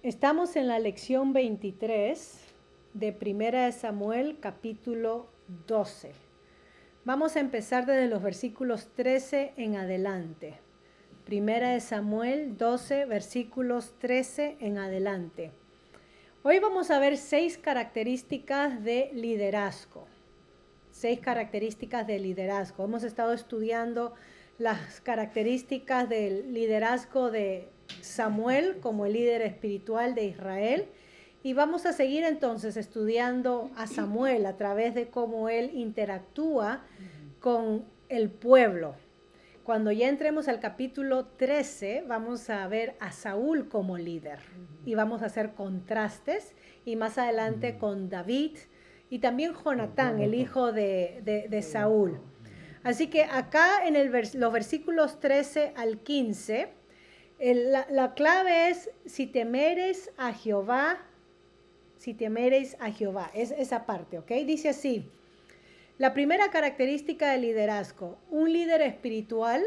Estamos en la lección 23 de Primera de Samuel, capítulo 12. Vamos a empezar desde los versículos 13 en adelante. Primera de Samuel 12, versículos 13 en adelante. Hoy vamos a ver 6 características de liderazgo. 6 características de liderazgo. Hemos estado estudiando las características del liderazgo de Samuel como el líder espiritual de Israel, y vamos a seguir entonces estudiando a Samuel a través de cómo él interactúa con el pueblo. Cuando ya entremos al capítulo 13 vamos a ver a Saúl como líder y vamos a hacer contrastes, y más adelante con David y también Jonatán, el hijo de Saúl. Así que acá en los versículos 13 al 15, la clave es si temereis a Jehová, es esa parte, ¿ok? Dice así: la primera característica del liderazgo, un líder espiritual,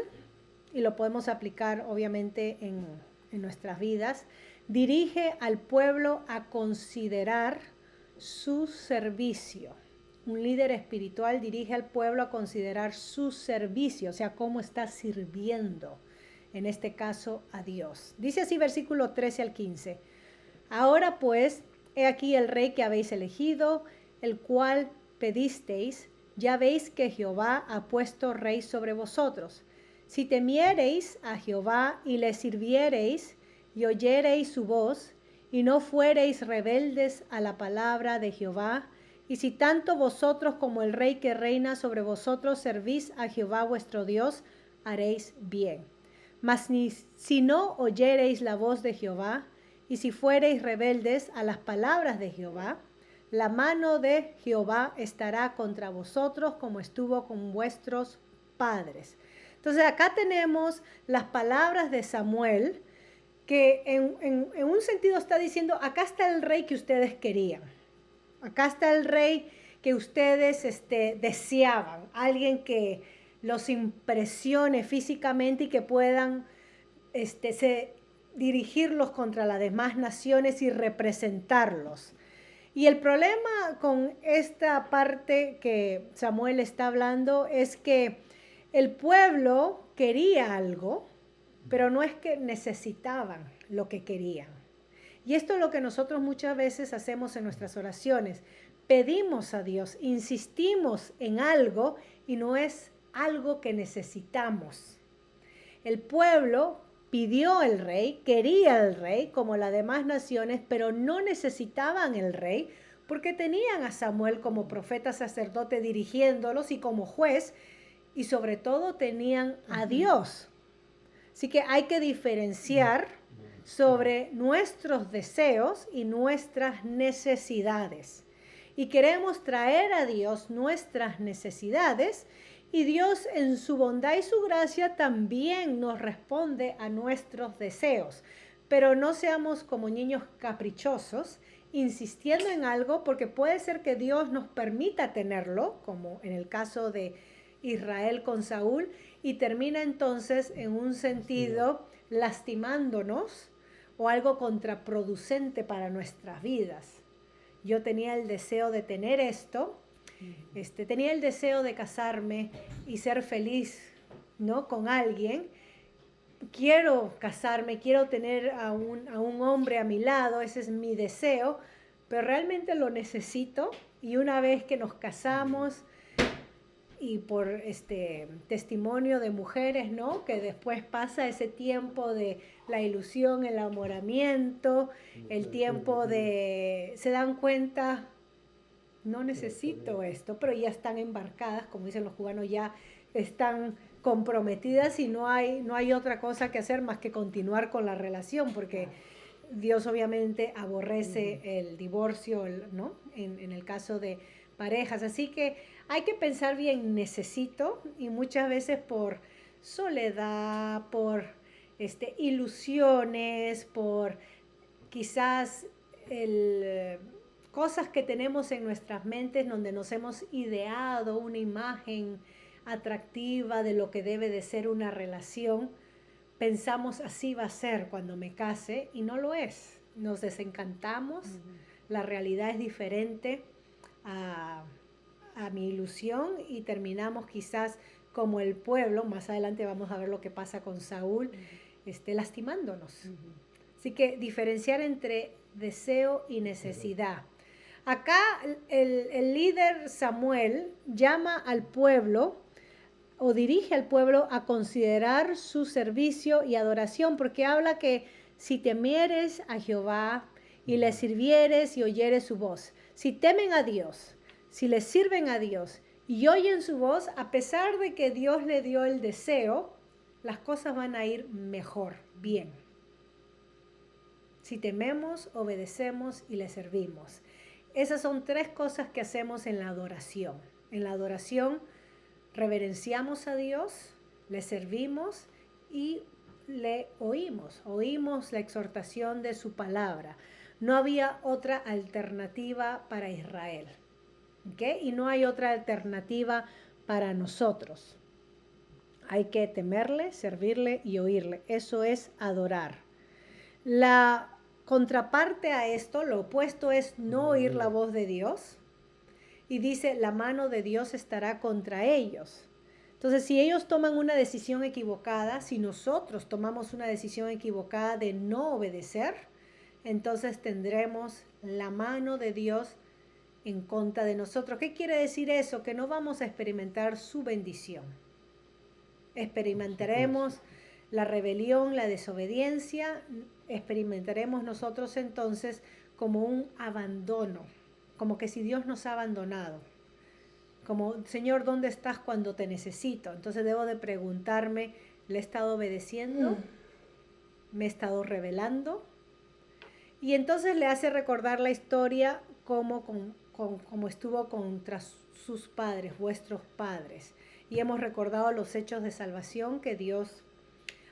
y lo podemos aplicar obviamente en nuestras vidas, dirige al pueblo a considerar su servicio. Un líder espiritual dirige al pueblo a considerar su servicio, o sea, cómo está sirviendo, en este caso a Dios. Dice así versículo 13 al 15. Ahora pues, he aquí el rey que habéis elegido, el cual pedisteis. Ya veis que Jehová ha puesto rey sobre vosotros. Si temiereis a Jehová y le sirviereis y oyereis su voz, y no fuereis rebeldes a la palabra de Jehová, y si tanto vosotros como el rey que reina sobre vosotros servís a Jehová vuestro Dios, haréis bien. Mas si no oyereis la voz de Jehová, y si fuereis rebeldes a las palabras de Jehová, la mano de Jehová estará contra vosotros como estuvo con vuestros padres. Entonces acá tenemos las palabras de Samuel, que en un sentido está diciendo, acá está el rey que ustedes querían. Acá está el rey que ustedes deseaban. Alguien que los impresione físicamente y que puedan dirigirlos contra las demás naciones y representarlos. Y el problema con esta parte que Samuel está hablando es que el pueblo quería algo, pero no es que necesitaban lo que querían. Y esto es lo que nosotros muchas veces hacemos en nuestras oraciones. Pedimos a Dios, insistimos en algo y no es algo que necesitamos. El pueblo pidió el rey, quería el rey como las demás naciones, pero no necesitaban el rey porque tenían a Samuel como profeta sacerdote dirigiéndolos y como juez, y sobre todo tenían a Dios. Así que hay que diferenciar sobre nuestros deseos y nuestras necesidades. Y queremos traer a Dios nuestras necesidades, y Dios en su bondad y su gracia también nos responde a nuestros deseos. Pero no seamos como niños caprichosos, insistiendo en algo, porque puede ser que Dios nos permita tenerlo, como en el caso de Israel con Saúl, y termina entonces en un sentido lastimándonos o algo contraproducente para nuestras vidas. Yo tenía el deseo de tener esto, tenía el deseo de casarme y ser feliz, ¿no?, con alguien. Quiero casarme, quiero tener a un hombre a mi lado, ese es mi deseo, pero realmente lo necesito. Y una vez que nos casamos, y por testimonio de mujeres, ¿no?, que después pasa ese tiempo de la ilusión, el enamoramiento, el tiempo de se dan cuenta, no necesito esto, pero ya están embarcadas, como dicen los cubanos, ya están comprometidas y no hay otra cosa que hacer más que continuar con la relación, porque Dios obviamente aborrece el divorcio, ¿no?, en el caso de parejas. Así que hay que pensar bien, necesito, y muchas veces por soledad, por ilusiones, por quizás cosas que tenemos en nuestras mentes donde nos hemos ideado una imagen atractiva de lo que debe de ser una relación. Pensamos así va a ser cuando me case, y no lo es. nos desencantamos, la realidad es diferente a mi ilusión y terminamos quizás como el pueblo, más adelante vamos a ver lo que pasa con Saúl, lastimándonos. Así que diferenciar entre deseo y necesidad. Acá el líder Samuel llama al pueblo o dirige al pueblo a considerar su servicio y adoración, porque habla que si temieres a Jehová y le sirvieres y oyeres su voz, si temen a Dios, si le sirven a Dios y oyen su voz, a pesar de que Dios le dio el deseo, las cosas van a ir mejor, bien. Si tememos, obedecemos y le servimos. Esas son tres cosas que hacemos en la adoración. En la adoración reverenciamos a Dios, le servimos y le oímos. Oímos la exhortación de su palabra. No había otra alternativa para Israel. ¿Okay? Y no hay otra alternativa para nosotros. Hay que temerle, servirle y oírle. Eso es adorar. La contraparte a esto, lo opuesto es no oír la voz de Dios. Y dice, la mano de Dios estará contra ellos. Entonces, si ellos toman una decisión equivocada, si nosotros tomamos una decisión equivocada de no obedecer, entonces tendremos la mano de Dios en contra de nosotros. ¿Qué quiere decir eso? Que no vamos a experimentar su bendición. Experimentaremos la rebelión, la desobediencia, experimentaremos nosotros entonces como un abandono, como que si Dios nos ha abandonado, como, Señor, ¿dónde estás cuando te necesito? Entonces debo de preguntarme, ¿le he estado obedeciendo? ¿Me he estado rebelando? Y entonces le hace recordar la historia como estuvo contra sus padres, vuestros padres. Y hemos recordado los hechos de salvación que Dios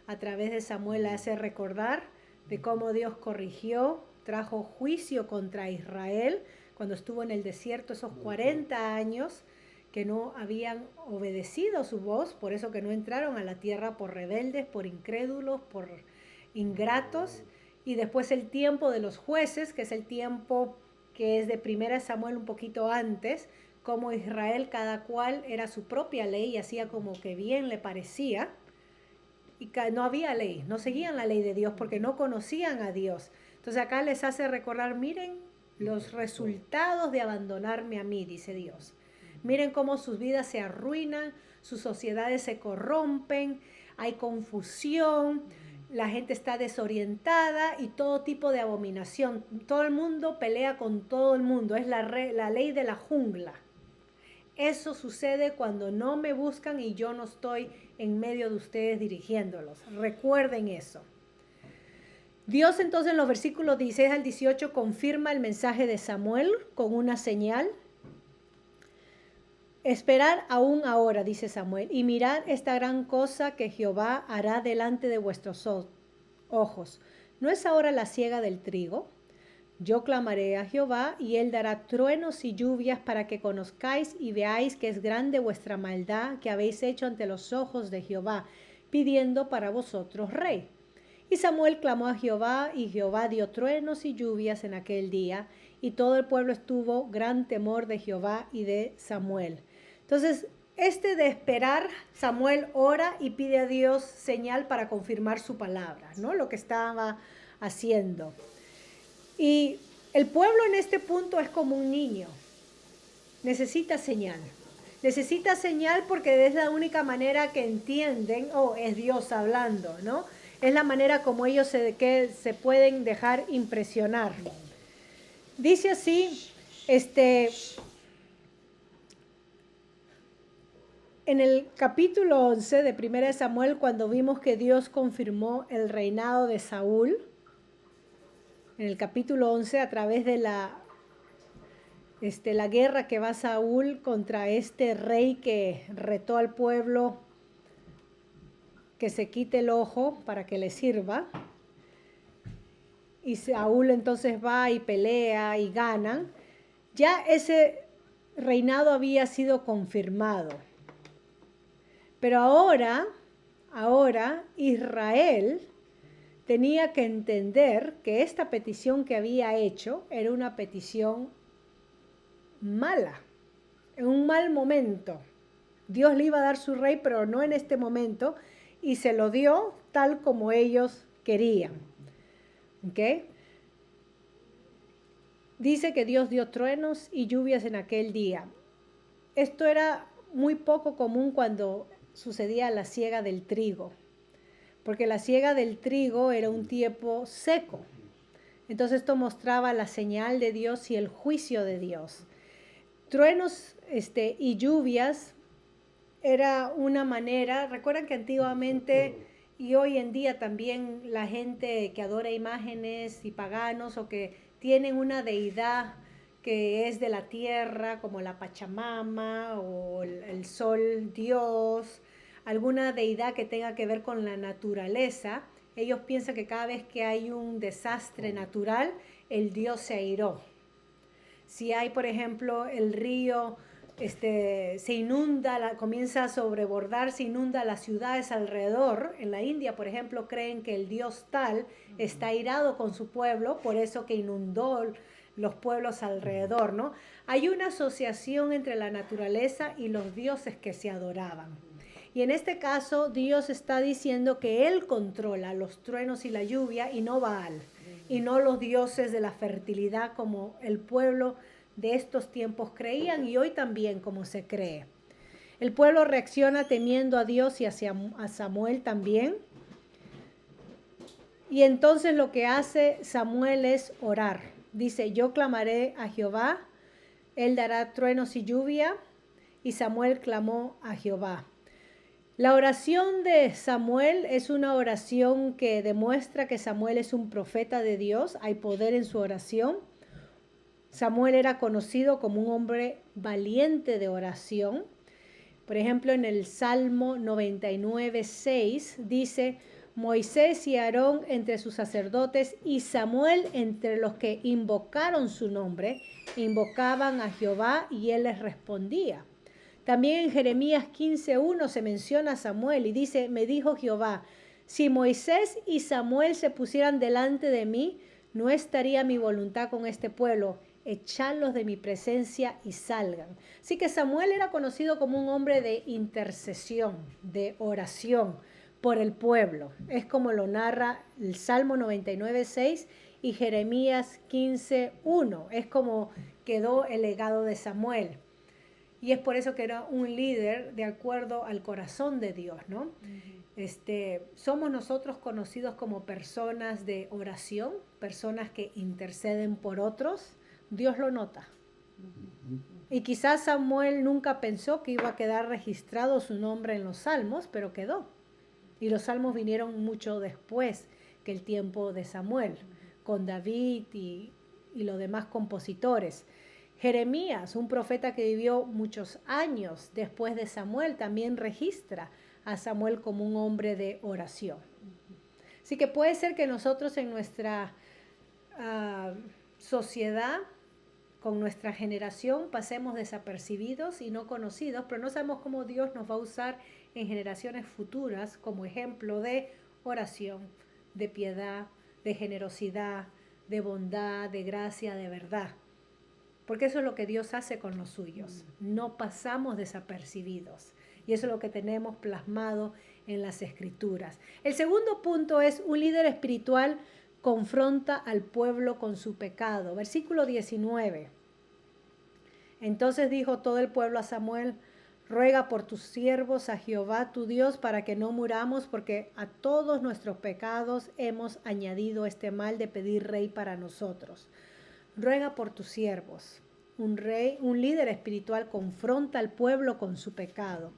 a través de Samuel hace recordar de cómo Dios corrigió, trajo juicio contra Israel cuando estuvo en el desierto esos 40 años que no habían obedecido su voz, por eso que no entraron a la tierra por rebeldes, por incrédulos, por ingratos. Y después el tiempo de los jueces, que es el tiempo que es de 1 Samuel un poquito antes, como Israel cada cual era su propia ley y hacía como que bien le parecía. Y no había ley, no seguían la ley de Dios porque no conocían a Dios. Entonces acá les hace recordar, miren los resultados de abandonarme a mí, dice Dios. Miren cómo sus vidas se arruinan, sus sociedades se corrompen, hay confusión, la gente está desorientada y todo tipo de abominación. Todo el mundo pelea con todo el mundo, es la ley de la jungla. Eso sucede cuando no me buscan y yo no estoy en medio de ustedes dirigiéndolos. Recuerden eso. Dios entonces en los versículos 16 al 18 confirma el mensaje de Samuel con una señal. Esperar aún ahora, dice Samuel, y mirad esta gran cosa que Jehová hará delante de vuestros ojos. ¿No es ahora la siega del trigo? Yo clamaré a Jehová, y él dará truenos y lluvias para que conozcáis y veáis que es grande vuestra maldad que habéis hecho ante los ojos de Jehová, pidiendo para vosotros rey. Y Samuel clamó a Jehová, y Jehová dio truenos y lluvias en aquel día, y todo el pueblo estuvo gran temor de Jehová y de Samuel. Entonces, de esperar, Samuel ora y pide a Dios señal para confirmar su palabra, ¿no? Lo que estaba haciendo. Y el pueblo en este punto es como un niño. Necesita señal. Necesita señal porque es la única manera que entienden, es Dios hablando, ¿no? Es la manera como ellos se pueden dejar impresionar. Dice así, en el capítulo 11 de 1 Samuel, cuando vimos que Dios confirmó el reinado de Saúl, en el capítulo 11, a través de la guerra que va Saúl contra este rey que retó al pueblo que se quite el ojo para que le sirva. Y Saúl entonces va y pelea y ganan. Ya ese reinado había sido confirmado. Pero ahora Israel tenía que entender que esta petición que había hecho era una petición mala, en un mal momento. Dios le iba a dar su rey, pero no en este momento, y se lo dio tal como ellos querían. ¿Ok? Dice que Dios dio truenos y lluvias en aquel día. Esto era muy poco común cuando sucedía la siega del trigo, porque la siega del trigo era un tiempo seco. Entonces esto mostraba la señal de Dios y el juicio de Dios. Truenos y lluvias era una manera, recuerdan que antiguamente y hoy en día también la gente que adora imágenes y paganos o que tienen una deidad que es de la tierra, como la Pachamama o el sol Dios, alguna deidad que tenga que ver con la naturaleza, ellos piensan que cada vez que hay un desastre natural, el Dios se airó. Si hay, por ejemplo, el río se inunda, comienza a sobrebordar, se inunda las ciudades alrededor. En la India, por ejemplo, creen que el dios tal está airado con su pueblo, por eso que inundó los pueblos alrededor, ¿no? Hay una asociación entre la naturaleza y los dioses que se adoraban. Y en este caso, Dios está diciendo que Él controla los truenos y la lluvia y no Baal, y no los dioses de la fertilidad como el pueblo de estos tiempos creían y hoy también como se cree. El pueblo reacciona temiendo a Dios y a Samuel también. Y entonces lo que hace Samuel es orar. Dice, yo clamaré a Jehová, Él dará truenos y lluvia. Y Samuel clamó a Jehová. La oración de Samuel es una oración que demuestra que Samuel es un profeta de Dios. Hay poder en su oración. Samuel era conocido como un hombre valiente de oración. Por ejemplo, en el Salmo 99:6 dice, Moisés y Aarón entre sus sacerdotes y Samuel entre los que invocaron su nombre, invocaban a Jehová y él les respondía. También en Jeremías 15:1 se menciona a Samuel y dice, me dijo Jehová, si Moisés y Samuel se pusieran delante de mí, no estaría mi voluntad con este pueblo, echarlos de mi presencia y salgan. Así que Samuel era conocido como un hombre de intercesión, de oración por el pueblo. Es como lo narra el Salmo 99:6 y Jeremías 15:1. Es como quedó el legado de Samuel. Y es por eso que era un líder de acuerdo al corazón de Dios, ¿no? Somos nosotros conocidos como personas de oración, personas que interceden por otros. Dios lo nota. Y quizás Samuel nunca pensó que iba a quedar registrado su nombre en los salmos, pero quedó. Y los salmos vinieron mucho después que el tiempo de Samuel, con David y los demás compositores. Jeremías, un profeta que vivió muchos años después de Samuel, también registra a Samuel como un hombre de oración. Así que puede ser que nosotros en nuestra sociedad, con nuestra generación, pasemos desapercibidos y no conocidos, pero no sabemos cómo Dios nos va a usar en generaciones futuras como ejemplo de oración, de piedad, de generosidad, de bondad, de gracia, de verdad. Porque eso es lo que Dios hace con los suyos. No pasamos desapercibidos. Y eso es lo que tenemos plasmado en las Escrituras. El segundo punto es un líder espiritual confronta al pueblo con su pecado. Versículo 19. Entonces dijo todo el pueblo a Samuel, ruega por tus siervos a Jehová tu Dios para que no muramos, porque a todos nuestros pecados hemos añadido este mal de pedir rey para nosotros. Ruega por tus siervos. Un líder espiritual confronta al pueblo con su pecado.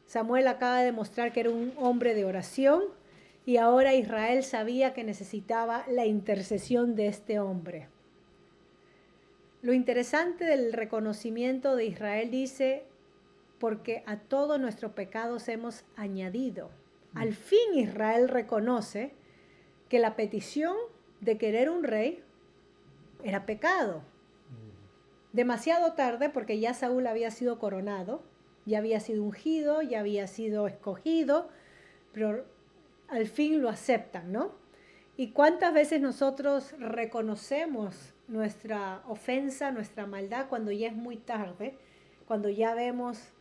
Samuel acaba de demostrar que era un hombre de oración y ahora Israel sabía que necesitaba la intercesión de este hombre. Lo interesante del reconocimiento de Israel dice, porque a todos nuestros pecados hemos añadido. Al fin Israel reconoce que la petición de querer un rey era pecado. Demasiado tarde, porque ya Saúl había sido coronado, ya había sido ungido, ya había sido escogido, pero al fin lo aceptan, ¿no? ¿Y cuántas veces nosotros reconocemos nuestra ofensa, nuestra maldad cuando ya es muy tarde, cuando ya vemos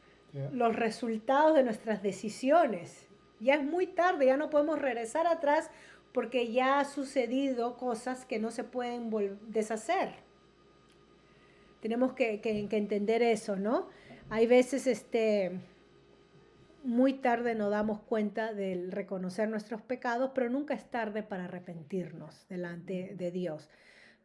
los resultados de nuestras decisiones? Ya es muy tarde, ya no podemos regresar atrás porque ya ha sucedido cosas que no se pueden deshacer. Tenemos que entender eso, ¿no? Hay veces muy tarde nos damos cuenta del reconocer nuestros pecados, pero nunca es tarde para arrepentirnos delante de Dios.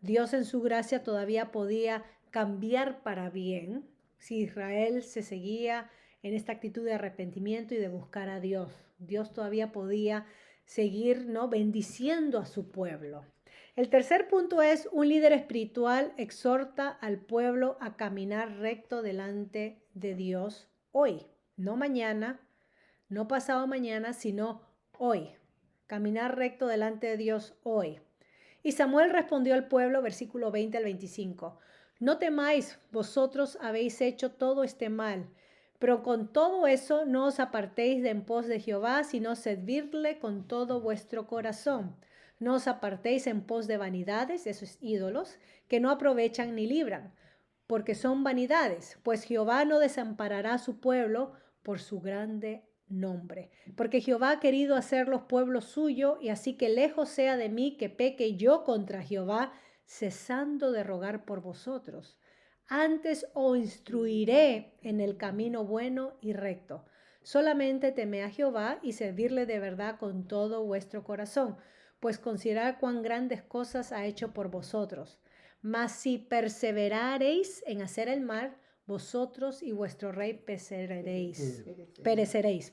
Dios en su gracia todavía podía cambiar para bien si Israel se seguía en esta actitud de arrepentimiento y de buscar a Dios. Dios todavía podía seguir, ¿no?, bendiciendo a su pueblo. El tercer punto es: un líder espiritual exhorta al pueblo a caminar recto delante de Dios hoy, no mañana, no pasado mañana, sino hoy. Caminar recto delante de Dios hoy. Y Samuel respondió al pueblo, versículo 20 al 25, no temáis, vosotros habéis hecho todo este mal, pero con todo eso no os apartéis de en pos de Jehová, sino servirle con todo vuestro corazón. No os apartéis en pos de vanidades, esos ídolos, que no aprovechan ni libran, porque son vanidades, pues Jehová no desamparará a su pueblo por su grande nombre. Porque Jehová ha querido hacerlos pueblo suyo, y así que lejos sea de mí que peque yo contra Jehová, cesando de rogar por vosotros. Antes os instruiré en el camino bueno y recto. Solamente temed a Jehová y servirle de verdad con todo vuestro corazón, pues considerad cuán grandes cosas ha hecho por vosotros. Mas si perseverareis en hacer el mal, vosotros y vuestro rey pereceréis.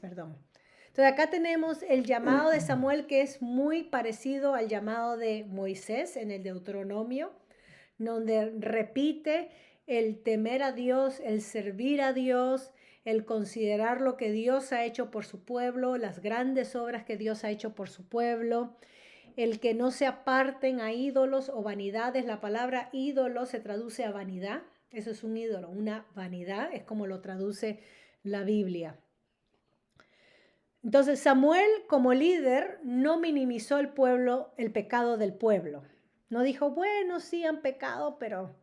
Entonces acá tenemos el llamado de Samuel, que es muy parecido al llamado de Moisés en el Deuteronomio, donde repite el temer a Dios, el servir a Dios, el considerar lo que Dios ha hecho por su pueblo, las grandes obras que Dios ha hecho por su pueblo, el que no se aparten a ídolos o vanidades. La palabra ídolo se traduce a vanidad. Eso es un ídolo, una vanidad, es como lo traduce la Biblia. Entonces Samuel, como líder, no minimizó el pecado del pueblo. No dijo, bueno, sí han pecado, pero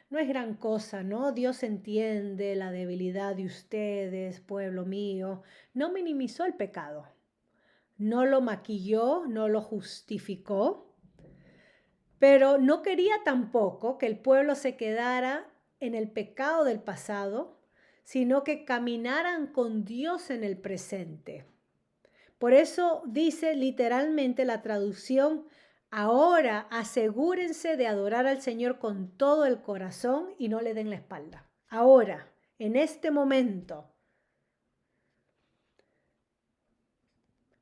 no es gran cosa, ¿no? Dios entiende la debilidad de ustedes, pueblo mío. No minimizó el pecado. No lo maquilló, no lo justificó, pero no quería tampoco que el pueblo se quedara en el pecado del pasado, sino que caminaran con Dios en el presente. Por eso dice literalmente la traducción: ahora asegúrense de adorar al Señor con todo el corazón y no le den la espalda. Ahora, en este momento,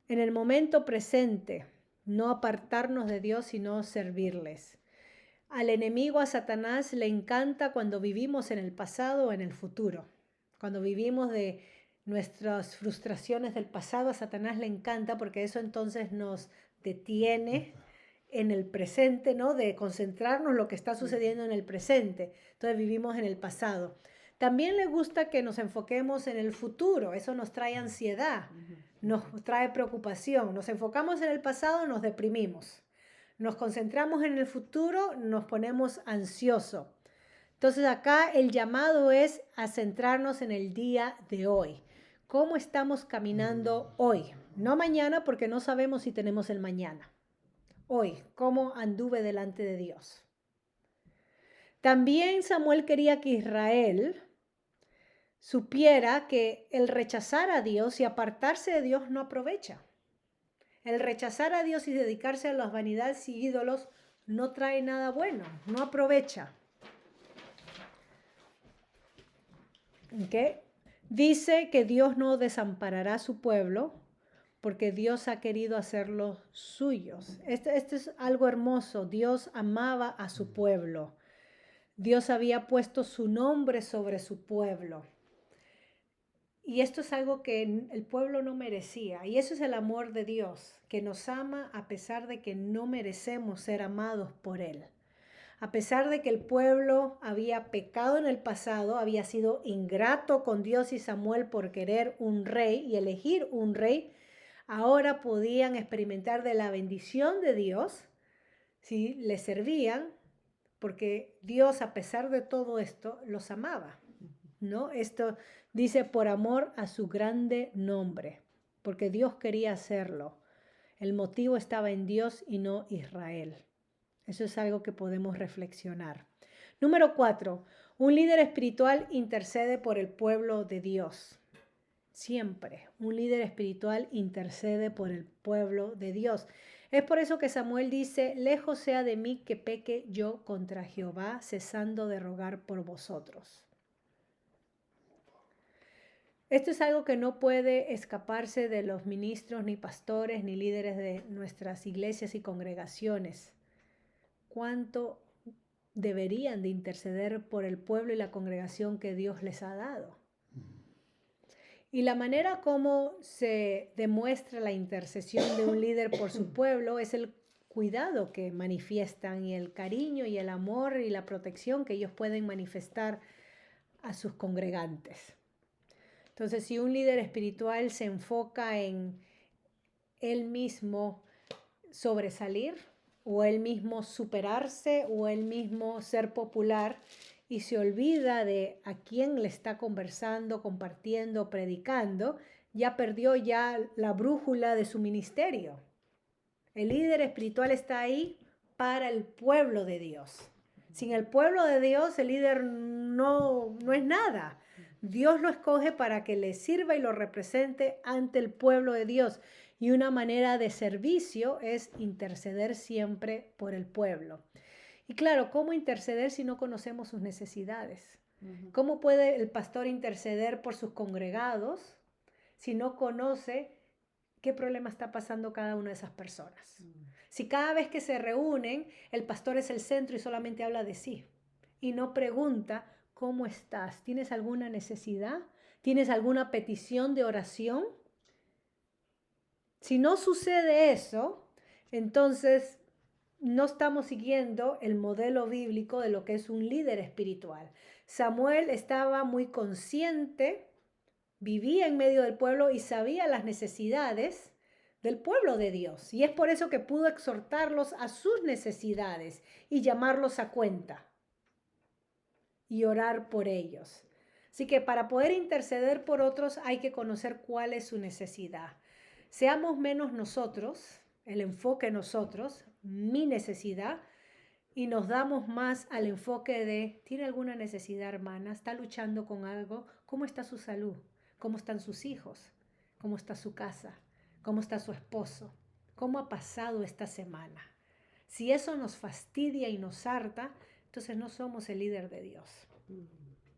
en el momento presente, no apartarnos de Dios, sino servirles. Al enemigo, a Satanás, le encanta cuando vivimos en el pasado o en el futuro. Cuando vivimos de nuestras frustraciones del pasado, a Satanás le encanta, porque eso entonces nos detiene en el presente, ¿no? De concentrarnos en lo que está sucediendo en el presente. Entonces vivimos en el pasado. También le gusta que nos enfoquemos en el futuro. Eso nos trae ansiedad, nos trae preocupación. Nos enfocamos en el pasado, nos deprimimos. Nos concentramos en el futuro, nos ponemos ansiosos. Entonces acá el llamado es a centrarnos en el día de hoy. ¿Cómo estamos caminando hoy? No mañana, porque no sabemos si tenemos el mañana. Hoy, ¿cómo anduve delante de Dios? También Samuel quería que Israel supiera que el rechazar a Dios y apartarse de Dios no aprovecha. El rechazar a Dios y dedicarse a las vanidades y ídolos no trae nada bueno, no aprovecha. ¿Okay? Dice que Dios no desamparará a su pueblo porque Dios ha querido hacerlos suyos. Esto es algo hermoso. Dios amaba a su pueblo. Dios había puesto su nombre sobre su pueblo. Y esto es algo que el pueblo no merecía. Y eso es el amor de Dios, que nos ama a pesar de que no merecemos ser amados por Él. A pesar de que el pueblo había pecado en el pasado, había sido ingrato con Dios y Samuel por querer un rey y elegir un rey, ahora podían experimentar de la bendición de Dios, ¿sí? Les servían, porque Dios, a pesar de todo esto, los amaba, ¿no? Esto dice por amor a su grande nombre, porque Dios quería hacerlo. El motivo estaba en Dios y no Israel. Eso es algo que podemos reflexionar. Número 4. Un líder espiritual intercede por el pueblo de Dios. Siempre, un líder espiritual intercede por el pueblo de Dios. Es por eso que Samuel dice, lejos sea de mí que peque yo contra Jehová, cesando de rogar por vosotros. Esto es algo que no puede escaparse de los ministros, ni pastores, ni líderes de nuestras iglesias y congregaciones. ¿Cuánto deberían de interceder por el pueblo y la congregación que Dios les ha dado? Y la manera como se demuestra la intercesión de un líder por su pueblo es el cuidado que manifiestan y el cariño y el amor y la protección que ellos pueden manifestar a sus congregantes. Entonces, si un líder espiritual se enfoca en él mismo sobresalir, o él mismo superarse, o él mismo ser popular, y se olvida de a quién le está conversando, compartiendo, predicando, ya perdió ya la brújula de su ministerio. El líder espiritual está ahí para el pueblo de Dios. Sin el pueblo de Dios, el líder no es nada. Dios lo escoge para que le sirva y lo represente ante el pueblo de Dios. Y una manera de servicio es interceder siempre por el pueblo. Y claro, ¿cómo interceder si no conocemos sus necesidades? ¿Cómo puede el pastor interceder por sus congregados si no conoce qué problema está pasando cada una de esas personas? Si cada vez que se reúnen, el pastor es el centro y solamente habla de sí y no pregunta, ¿cómo estás? ¿Tienes alguna necesidad? ¿Tienes alguna petición de oración? Si no sucede eso, entonces no estamos siguiendo el modelo bíblico de lo que es un líder espiritual. Samuel estaba muy consciente, vivía en medio del pueblo y sabía las necesidades del pueblo de Dios. Y es por eso que pudo exhortarlos a sus necesidades y llamarlos a cuenta y orar por ellos. Así que para poder interceder por otros hay que conocer cuál es su necesidad. Seamos menos nosotros, el enfoque nosotros, mi necesidad, y nos damos más al enfoque de, ¿tiene alguna necesidad, hermana? ¿Está luchando con algo? ¿Cómo está su salud? ¿Cómo están sus hijos? ¿Cómo está su casa? ¿Cómo está su esposo? ¿Cómo ha pasado esta semana? Si eso nos fastidia y nos harta, entonces no somos el líder de Dios.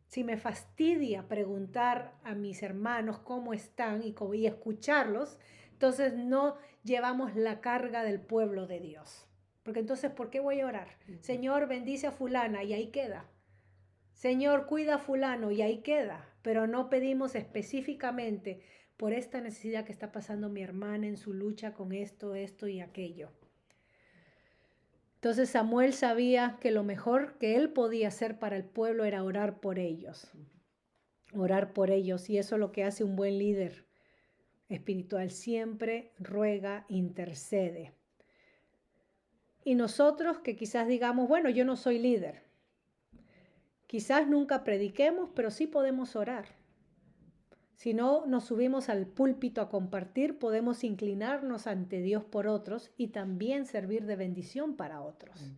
Si me fastidia preguntar a mis hermanos cómo están y escucharlos, entonces no llevamos la carga del pueblo de Dios. Porque entonces, ¿por qué voy a orar? Señor, bendice a fulana y ahí queda. Señor, cuida a fulano y ahí queda. Pero no pedimos específicamente por esta necesidad que está pasando mi hermana en su lucha con esto y aquello. Entonces Samuel sabía que lo mejor que él podía hacer para el pueblo era orar por ellos. Orar por ellos. Y eso es lo que hace un buen líder espiritual. Siempre ruega, intercede. Y nosotros que quizás digamos, bueno, yo no soy líder. Quizás nunca prediquemos, pero sí podemos orar. Si no nos subimos al púlpito a compartir, podemos inclinarnos ante Dios por otros y también servir de bendición para otros.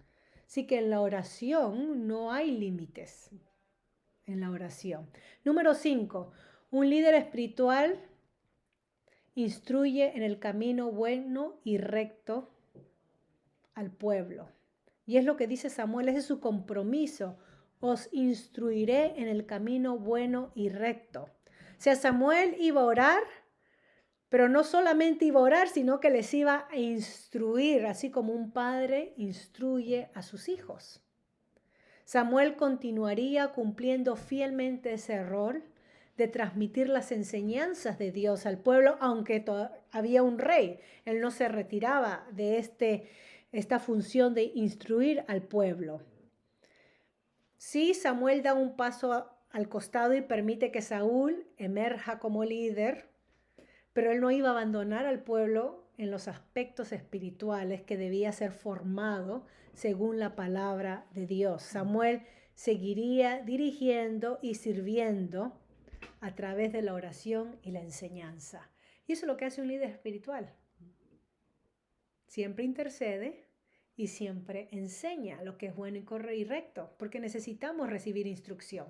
Así que en la oración no hay límites. En la oración. Número 5. Un líder espiritual instruye en el camino bueno y recto al pueblo. Y es lo que dice Samuel, ese es su compromiso. Os instruiré en el camino bueno y recto. O sea, Samuel iba a orar, pero no solamente iba a orar, sino que les iba a instruir, así como un padre instruye a sus hijos. Samuel continuaría cumpliendo fielmente ese rol de transmitir las enseñanzas de Dios al pueblo, aunque había un rey. Él no se retiraba de esta función de instruir al pueblo. Sí, Samuel da un paso al costado y permite que Saúl emerja como líder, pero él no iba a abandonar al pueblo en los aspectos espirituales que debía ser formado según la palabra de Dios. Samuel seguiría dirigiendo y sirviendo a través de la oración y la enseñanza. Y eso es lo que hace un líder espiritual. Siempre intercede y siempre enseña lo que es bueno y recto, porque necesitamos recibir instrucción.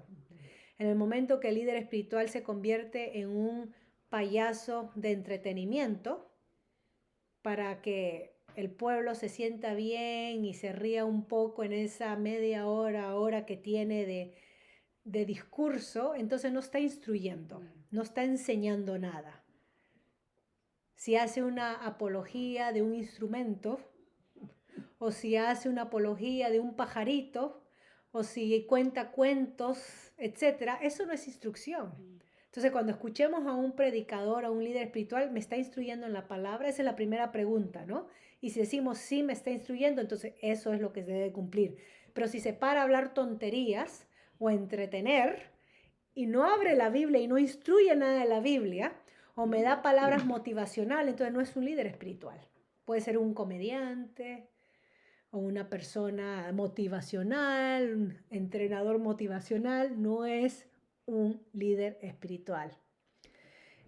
En el momento que el líder espiritual se convierte en un payaso de entretenimiento para que el pueblo se sienta bien y se ría un poco en esa media hora que tiene de discurso, entonces no está instruyendo, no está enseñando nada. Si hace una apología de un instrumento, o si hace una apología de un pajarito, o si cuenta cuentos, etcétera, eso no es instrucción. Entonces, cuando escuchemos a un predicador, a un líder espiritual, ¿me está instruyendo en la palabra? Esa es la primera pregunta, ¿no? Y si decimos sí, me está instruyendo, entonces eso es lo que se debe cumplir. Pero si se para a hablar tonterías o entretener y no abre la Biblia y no instruye nada de la Biblia, o me da palabras motivacionales, entonces no es un líder espiritual. Puede ser un comediante o una persona motivacional, un entrenador motivacional, no es un líder espiritual.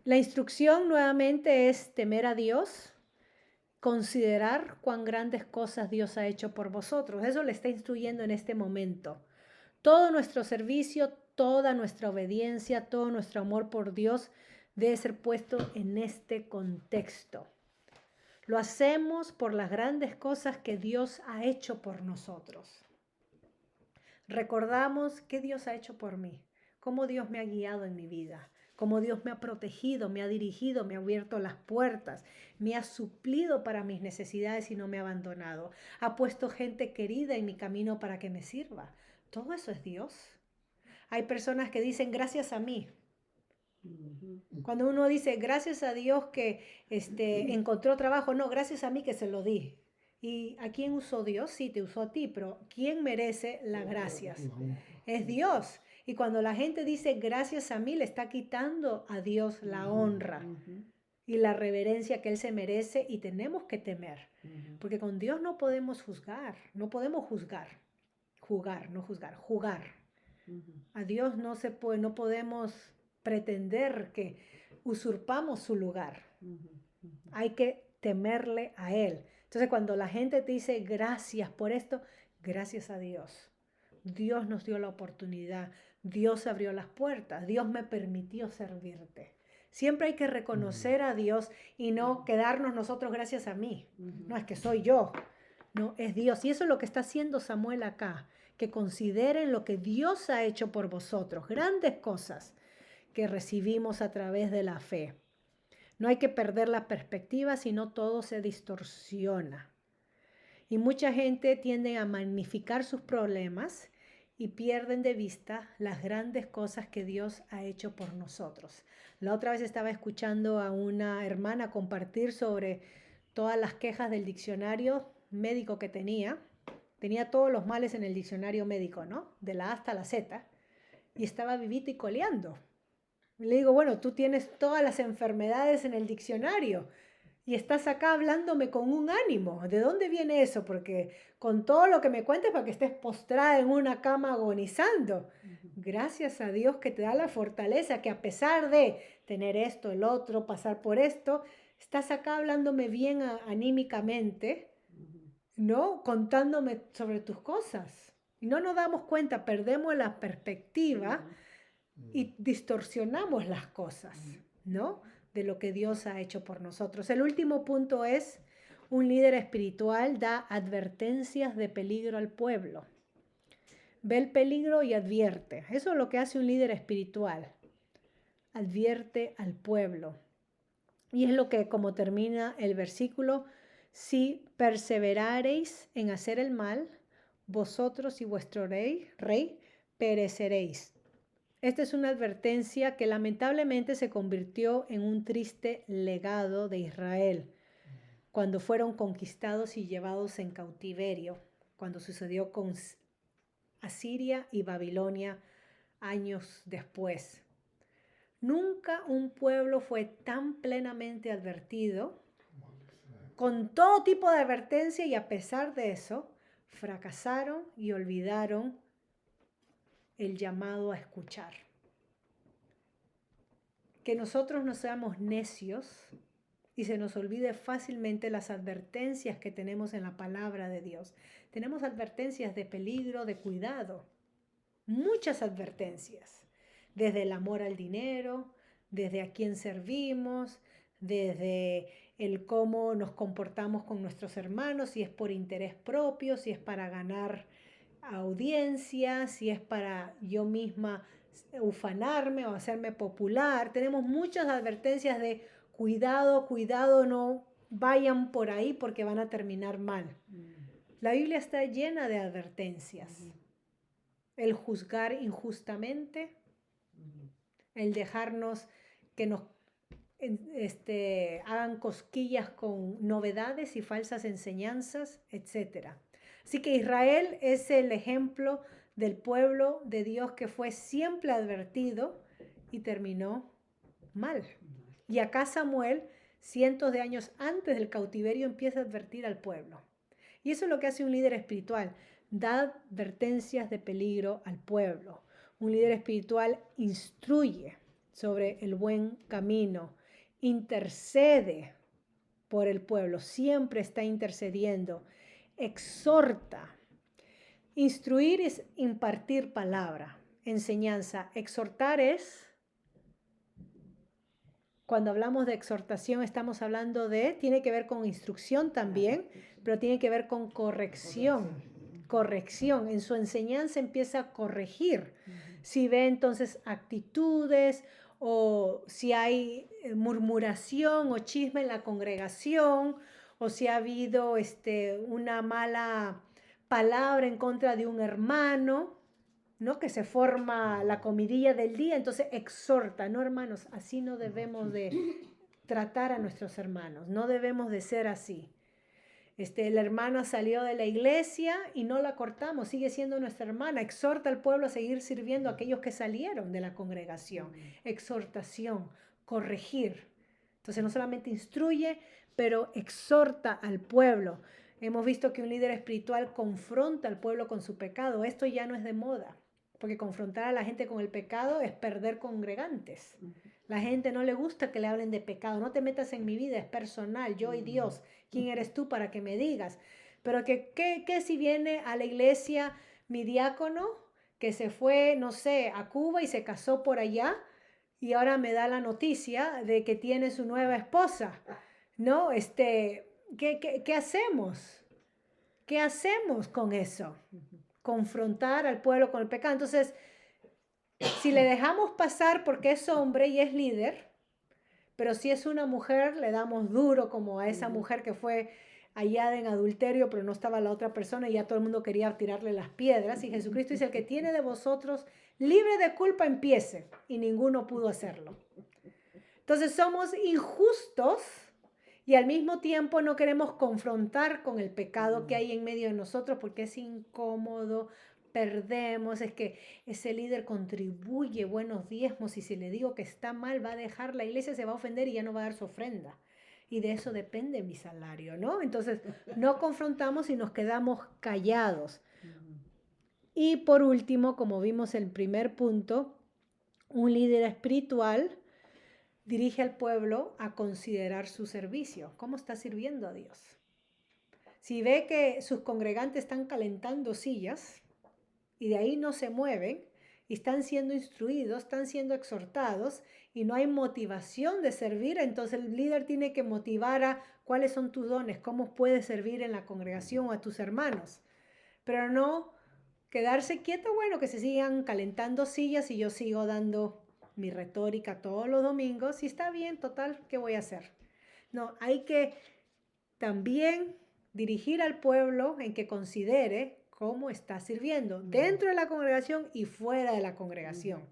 La instrucción nuevamente es temer a Dios, considerar cuán grandes cosas Dios ha hecho por vosotros. Eso le está instruyendo en este momento. Todo nuestro servicio, toda nuestra obediencia, todo nuestro amor por Dios debe ser puesto en este contexto. Lo hacemos por las grandes cosas que Dios ha hecho por nosotros. Recordamos qué Dios ha hecho por mí, cómo Dios me ha guiado en mi vida, cómo Dios me ha protegido, me ha dirigido, me ha abierto las puertas, me ha suplido para mis necesidades y no me ha abandonado. Ha puesto gente querida en mi camino para que me sirva. Todo eso es Dios. Hay personas que dicen gracias a mí. Cuando uno dice gracias a Dios que encontró trabajo, no, gracias a mí que se lo di. ¿Y a quién usó Dios? Sí, te usó a ti, pero ¿quién merece las gracias? Es Dios. Y cuando la gente dice gracias a mí, le está quitando a Dios la honra y la reverencia que Él se merece, y tenemos que temer. Porque con Dios no podemos juzgar, no podemos juzgar. Jugar. A Dios no se puede, no podemos pretender que usurpamos su lugar. Hay que temerle a Él. Entonces, cuando la gente te dice gracias por esto, gracias a Dios. Dios nos dio la oportunidad, Dios abrió las puertas, Dios me permitió servirte. Siempre hay que reconocer a Dios y no quedarnos nosotros gracias a mí. No es que soy yo, no, es Dios. Y eso es lo que está haciendo Samuel acá, que consideren lo que Dios ha hecho por vosotros, grandes cosas que recibimos a través de la fe. No hay que perder la perspectiva, sino todo se distorsiona. Y mucha gente tiende a magnificar sus problemas y pierden de vista las grandes cosas que Dios ha hecho por nosotros. La otra vez estaba escuchando a una hermana compartir sobre todas las quejas del diccionario médico que tenía. Tenía todos los males en el diccionario médico, ¿no? De la A hasta la Z. Y estaba vivita y coleando. Le digo, bueno, tú tienes todas las enfermedades en el diccionario y estás acá hablándome con un ánimo. ¿De dónde viene eso? Porque con todo lo que me cuentes para que estés postrada en una cama agonizando. Gracias a Dios que te da la fortaleza, que a pesar de tener esto, el otro, pasar por esto, estás acá hablándome bien anímicamente, ¿no? Contándome sobre tus cosas. Y no nos damos cuenta, perdemos la perspectiva y distorsionamos las cosas, ¿no? De lo que Dios ha hecho por nosotros. El último punto es, un líder espiritual da advertencias de peligro al pueblo. Ve el peligro y advierte. Eso es lo que hace un líder espiritual. Advierte al pueblo. Y es lo que, como termina el versículo, si perseverareis en hacer el mal, vosotros y vuestro rey pereceréis. Esta es una advertencia que lamentablemente se convirtió en un triste legado de Israel cuando fueron conquistados y llevados en cautiverio, cuando sucedió con Asiria y Babilonia años después. Nunca un pueblo fue tan plenamente advertido, con todo tipo de advertencia, y a pesar de eso, fracasaron y olvidaron el llamado a escuchar. Que nosotros no seamos necios y se nos olvide fácilmente las advertencias que tenemos en la palabra de Dios. Tenemos advertencias de peligro, de cuidado, muchas advertencias, desde el amor al dinero, desde a quién servimos, desde el cómo nos comportamos con nuestros hermanos, si es por interés propio, si es para ganar audiencia, si es para yo misma ufanarme o hacerme popular. Tenemos muchas advertencias de cuidado, cuidado, no vayan por ahí porque van a terminar mal. La Biblia está llena de advertencias. El juzgar injustamente, el dejarnos que nos hagan cosquillas con novedades y falsas enseñanzas, etc. Así que Israel es el ejemplo del pueblo de Dios que fue siempre advertido y terminó mal. Y acá Samuel, cientos de años antes del cautiverio, empieza a advertir al pueblo. Y eso es lo que hace un líder espiritual, da advertencias de peligro al pueblo. Un líder espiritual instruye sobre el buen camino, intercede por el pueblo, siempre está intercediendo, exhorta. Instruir es impartir palabra, enseñanza. Exhortar es, cuando hablamos de exhortación, estamos hablando de, tiene que ver con instrucción también, pero tiene que ver con corrección. Corrección, en su enseñanza empieza a corregir. Si ve entonces actitudes o si hay murmuración o chisme en la congregación o si ha habido una mala palabra en contra de un hermano, ¿no? Que se forma la comidilla del día, entonces exhorta, no hermanos, así no debemos de tratar a nuestros hermanos, no debemos de ser así. La hermana salió de la iglesia y no la cortamos, sigue siendo nuestra hermana. Exhorta al pueblo a seguir sirviendo a aquellos que salieron de la congregación. Exhortación, corregir. Entonces no solamente instruye, pero exhorta al pueblo. Hemos visto que un líder espiritual confronta al pueblo con su pecado. Esto ya no es de moda, porque confrontar a la gente con el pecado es perder congregantes. La gente no le gusta que le hablen de pecado. No te metas en mi vida, es personal, yo y Dios. ¿Quién eres tú para que me digas? Pero ¿qué si viene a la iglesia mi diácono que se fue, no sé, a Cuba y se casó por allá y ahora me da la noticia de que tiene su nueva esposa? ¿No? ¿Qué hacemos? ¿Qué hacemos con eso? Confrontar al pueblo con el pecado. Entonces, si le dejamos pasar porque es hombre y es líder, pero si es una mujer, le damos duro como a esa mujer que fue hallada en adulterio, pero no estaba la otra persona y ya todo el mundo quería tirarle las piedras. Y Jesucristo dice, el que tiene de vosotros libre de culpa empiece, y ninguno pudo hacerlo. Entonces somos injustos y al mismo tiempo no queremos confrontar con el pecado que hay en medio de nosotros porque es incómodo, perdemos, es que ese líder contribuye buenos diezmos y si le digo que está mal va a dejar la iglesia, se va a ofender y ya no va a dar su ofrenda. Y de eso depende mi salario, ¿no? Entonces no confrontamos y nos quedamos callados. Y por último, como vimos en el primer punto, un líder espiritual dirige al pueblo a considerar su servicio. ¿Cómo está sirviendo a Dios? Si ve que sus congregantes están calentando sillas y de ahí no se mueven y están siendo instruidos, están siendo exhortados y no hay motivación de servir, entonces el líder tiene que motivar a cuáles son tus dones, cómo puedes servir en la congregación o a tus hermanos. Pero no quedarse quieto, bueno, que se sigan calentando sillas y yo sigo dando mi retórica todos los domingos y está bien, total, ¿qué voy a hacer? No, hay que también dirigir al pueblo en que considere cómo está sirviendo dentro de la congregación y fuera de la congregación.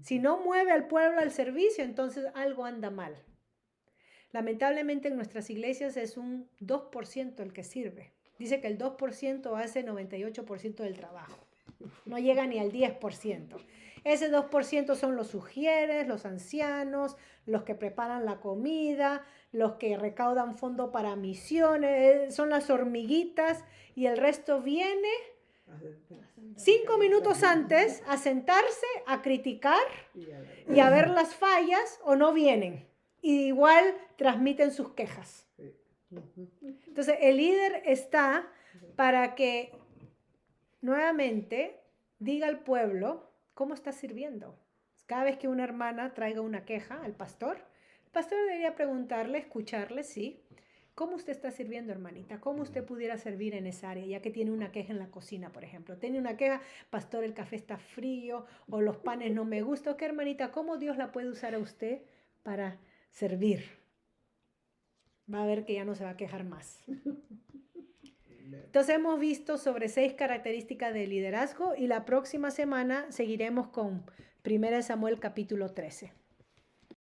Si no mueve al pueblo al servicio, entonces algo anda mal. Lamentablemente en nuestras iglesias es un 2% el que sirve. Dice que el 2% hace 98% del trabajo. No llega ni al 10%. Ese 2% son los sugieres, los ancianos, los que preparan la comida, los que recaudan fondo para misiones, son las hormiguitas y el resto viene 5 minutos antes a sentarse, a criticar y a ver las fallas o no vienen. Y igual transmiten sus quejas. Entonces el líder está para que nuevamente diga al pueblo cómo está sirviendo. Cada vez que una hermana traiga una queja al pastor, el pastor debería preguntarle, escucharle, sí, ¿cómo usted está sirviendo, hermanita? ¿Cómo usted pudiera servir en esa área? Ya que tiene una queja en la cocina, por ejemplo. Tiene una queja, pastor, el café está frío o los panes no me gustan. ¿Qué, hermanita? ¿Cómo Dios la puede usar a usted para servir? Va a ver que ya no se va a quejar más. Entonces hemos visto sobre 6 características de liderazgo y la próxima semana seguiremos con 1 Samuel capítulo 13.